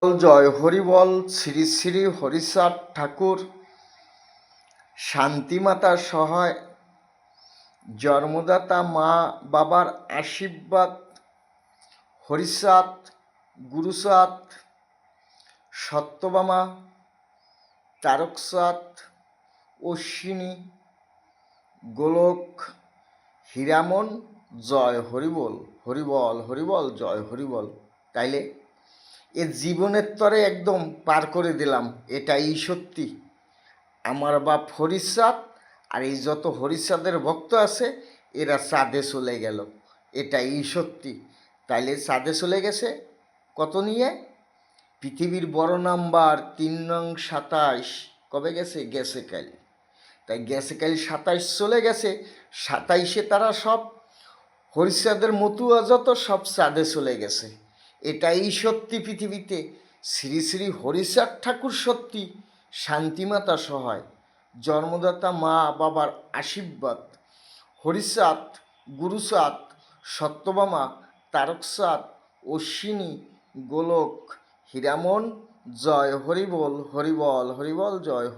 জয় হরিবল। শ্রী শ্রী হরিচাঁদ ঠাকুর শান্তিমাতার সহায়, জন্মদাতা মা বাবার আশীর্বাদ, হরিচাঁদ, গুরুচাঁদ, সত্যভামা, তারকচাঁদ, অশ্বিনী, গোলক, হীরামন, জয় হরিবল। হরিবল হরিবল জয় হরিবল। তাইলে এ জীবনের তরে একদম পার করে দিলাম, এটাই সত্যি। আমার বাপ হরিচাঁদ, আর এই যত হরিচাঁদের ভক্ত আছে এরা চাঁদে চলে গেল, এটাই সত্যি। তাইলে চাঁদে চলে গেছে কত নিয়ে? পৃথিবীর বড় নাম্বার 3 নং 27 কবে গেছে? গেছে কাল। তাই গেছে কাল 27 চলে গেছে, 27-এ তারা সব হরিচাঁদের মতুয়া যত সব চাঁদে চলে গেছে, এটাই সত্যি পৃথিবীতে। শ্রী শ্রী হরিচাঁদ ঠাকুর সত্যি, শান্তিমাতা সহায়, জন্মদাতা মা বাবার আশীর্বাদ, হরিচাঁদ, গুরুচাঁদ, সত্যভামা, তারকচাঁদ, অশ্বিনী, গোলক, হীরামন, জয় হরিবল হরিবল হরিবল জয়।